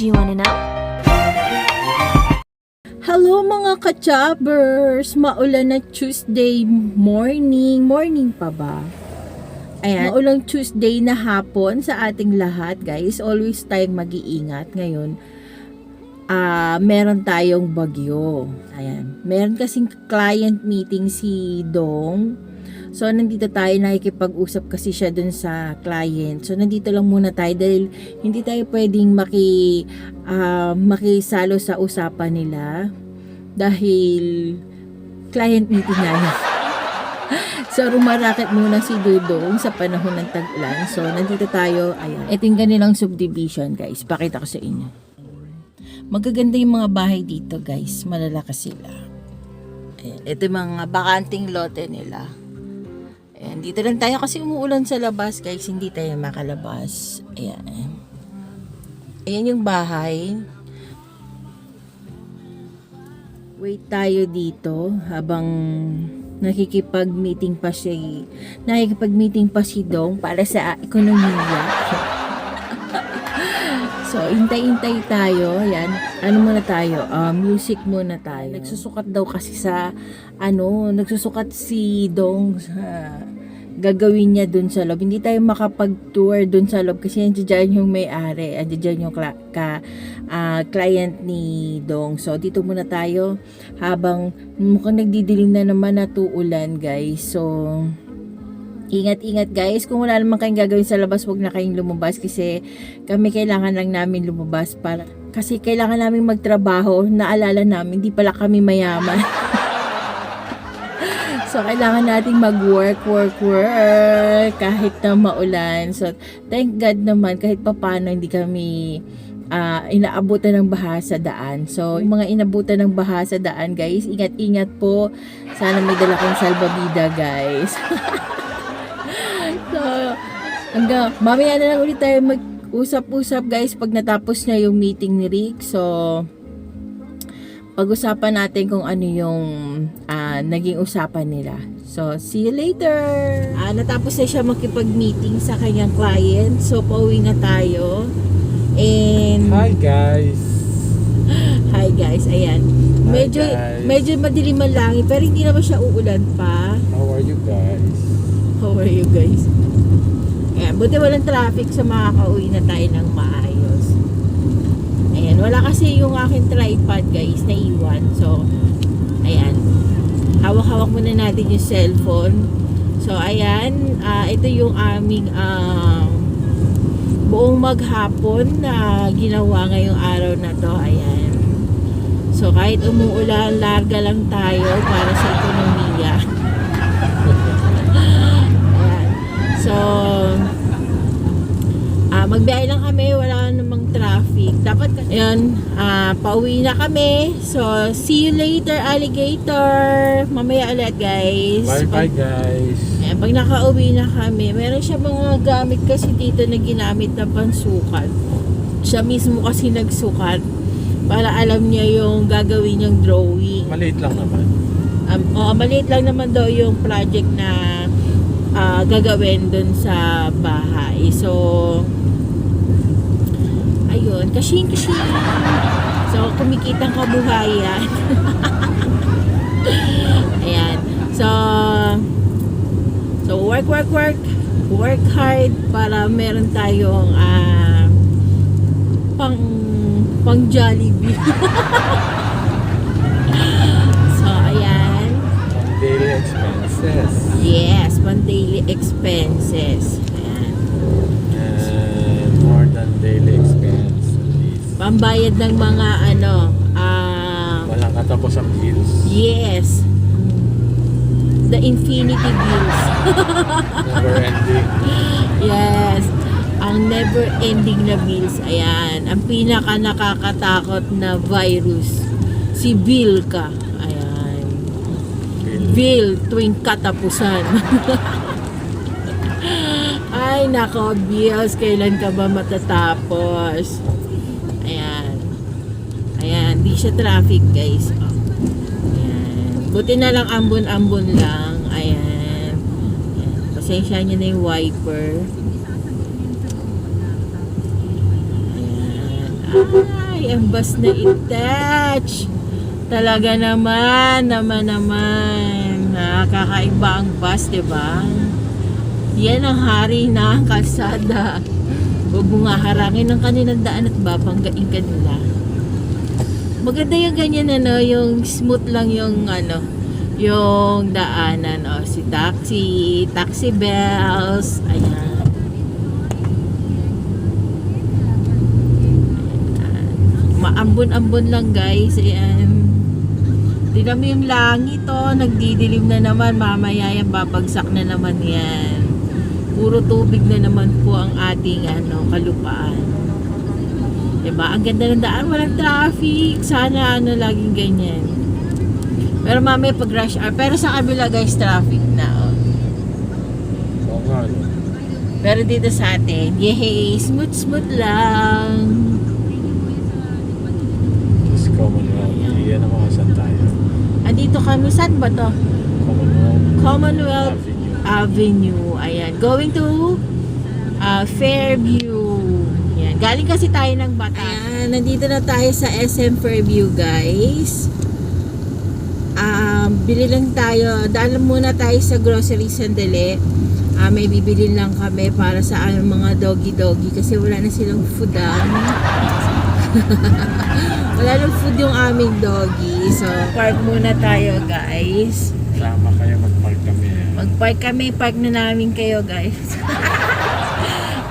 Do you wanna know? Hello mga ka-choppers! Maulan na Tuesday morning. Morning pa ba? Ayan, maulang Tuesday na hapon sa ating lahat, guys. Always tayong mag-iingat ngayon. Meron tayong bagyo. Ayan. Meron kasing client meeting si Dong. So, nandito tayo, nakikipag-usap kasi siya dun sa client. So, nandito lang muna tayo dahil hindi tayo pwedeng makisalo sa usapan nila dahil client meeting na yun. So, rumarakit muna si Dudong sa panahon ng tag-ulan. So, nandito tayo. Ayan. Ito yung kanilang subdivision, guys. Pakita ko sa inyo. Magaganda yung mga bahay dito, guys. Malalakas sila. Ayan. Ito yung mga bakanting lote nila. Ayan, dito lang tayo kasi umuulan sa labas, guys. Hindi tayo makalabas. Ayan. Ayan yung bahay. Wait tayo dito habang nakikipag-meeting pa si Dong para sa ekonomiya. So, hintay-hintay tayo. Ayan. Ano muna tayo? Music muna tayo. Nagsusukat daw kasi nagsusukat si Dong sa gagawin niya dun sa loob. Hindi tayo makapag-tour dun sa loob kasi nandiyan yung may-ari. Nandiyan yung client ni Dong. So, dito muna tayo habang mukhang nagdidilim na naman na tuulan, guys. So, ingat-ingat, guys. Kung wala naman kayong gagawin sa labas, huwag na kayong lumabas kasi kami kailangan lang namin lumabas kasi kailangan namin magtrabaho. Naalala namin, di pala kami mayaman. So, kailangan nating mag-work kahit na maulan. So, thank God naman kahit papano hindi kami inaabutan ng baha sa daan. So, yung mga inabutan ng baha sa daan, guys, ingat-ingat po. Sana may dala kang salbabida, guys. So, hanggang mamaya na lang ulit tayo mag-usap-usap, guys, pag natapos na yung meeting ni Rick. So, pag-usapan natin kung ano yung naging usapan nila. So, see you later! Natapos na siya makipag-meeting sa kanyang client. So, pauwi na tayo. And hi guys! Hi guys, ayan. Medyo madilim ang langit, pero hindi naman siya uulan pa. How are you guys? How are you guys? Ayan, buti walang traffic sa makakauwi na tayo ng maayos. Ayan, wala kasi yung aking tripod, guys, naiwan. So, ayan. Hawak-hawak muna natin yung cellphone. So, ayan. Ito yung aming buong maghapon na ginawa ngayong araw na to. Ayan. So, kahit umuulan, larga lang tayo para sa ekonomiya. Ayan. So, magbiyahe lang kami, wala namang traffic. Dapat ayan, pauwi na kami. So, see you later, alligator. Mamaya ulit, guys. Bye guys. Ayan, pag nakauwi na kami, meron siya mga gamit kasi dito na ginamit na pansukat. Siya mismo kasi nagsukat para alam niya yung gagawin niyang drawing. Maliit lang naman. Maliit lang naman daw yung project na gagawin dun sa bahay. So, ayun, kasing. So, kumikitang kabuhayan. Ayan. So, work hard para meron tayong pang Jollibee. So, ayan. Daily expenses. Yes, pang daily expenses. Ayan. And more than daily expense. Pambayad ng mga Walang katapos ang bills. yes. The infinity bills. Never ending. Yes. Ang never ending na bills. Ayan. Ang pinaka nakakatakot na virus. Si bill ka. Ayan. Bill tuwing katapusan. Ay nako, bills. Kailan ka ba matatapos? Ayan. Ayan. Di siya traffic, guys. Ayan. Buti na lang ambon-ambon lang. Ayan. Ayan. Pasensya niyo na yung wiper. Ay, ang bus na attach. Talaga naman. Nakakaiba ang bus, diba? Yan ang hari ng kalsada. Huwag mo nga harangin ang kanilang daan at babanggain ka nila. Maganda yung ganyan, ano, yung smooth lang yung, ano, yung daanan. O, si taxi bells. Ayan. Maambon-ambon lang, guys. Ayan. Tignan mo yung langit, oh. Nagdidilim na naman. Mamaya yan, babagsak na naman yan. Puro tubig na naman po ang ating kalupaan. Diba? Ang ganda ng daan, walang traffic. Sana laging ganyan. Pero mamaya pag rush hour. Pero sa kabila, guys, traffic na. Oh. Oo nga. Pero dito sa atin, yehey, smooth lang. Just Commonwealth. Yan ang mga saan tayo. Andito kami, saan ba to? Commonwealth Avenue. Ayan. Going to Fairview. Ayan. Galing kasi tayo ng Bataan. Ayan. Nandito na tayo sa SM Fairview, guys. Bili lang tayo. Daan muna tayo sa grocery sandali. May bibili lang kami para sa mga doggy kasi wala na silang food. Wala nang food yung aming doggy. So, park muna tayo, guys. Sama kayo, mag-park kami. Mag-park kami, park na namin kayo, guys.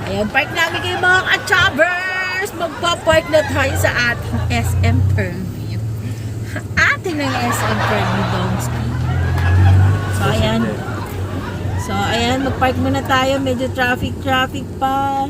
Ayan, park namin kayo mga ka-chobbers! Magpa-park na tayo sa ating SM Fairview. Ating ng SM Fairview, Domski. So, ayan, mag-park muna tayo. Medyo traffic pa.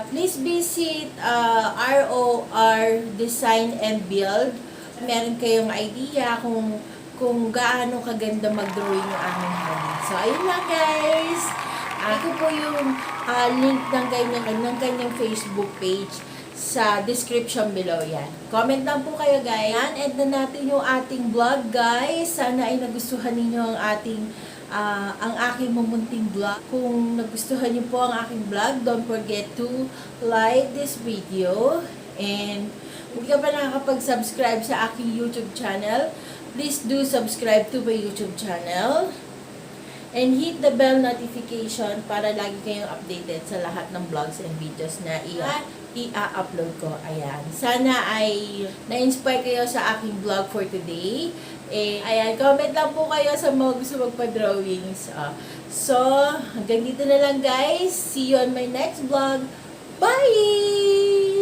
Please visit ROR Design and Build. Meron kayong idea kung gaano kaganda mag-drawing yung aming home. So, ayun lang, guys. Ito po yung link ng kanyang Facebook page sa description below yan. Comment lang po kayo, guys. Yan, end na natin yung ating vlog, guys. Sana ay nagustuhan ninyo ang aking mumunting vlog. Kung nagustuhan niyo po ang aking vlog, don't forget to like this video. And kung di ka pa nakakapag-subscribe sa aking YouTube channel, please do subscribe to my YouTube channel. And hit the bell notification para lagi kayong updated sa lahat ng vlogs and videos na i-upload ko. Ayan. Sana ay na-inspire kayo sa aking vlog for today. Ayan, comment lang po kayo sa mga gusto magpa-drawings. So, hanggang dito na lang, guys. See you on my next vlog. Bye!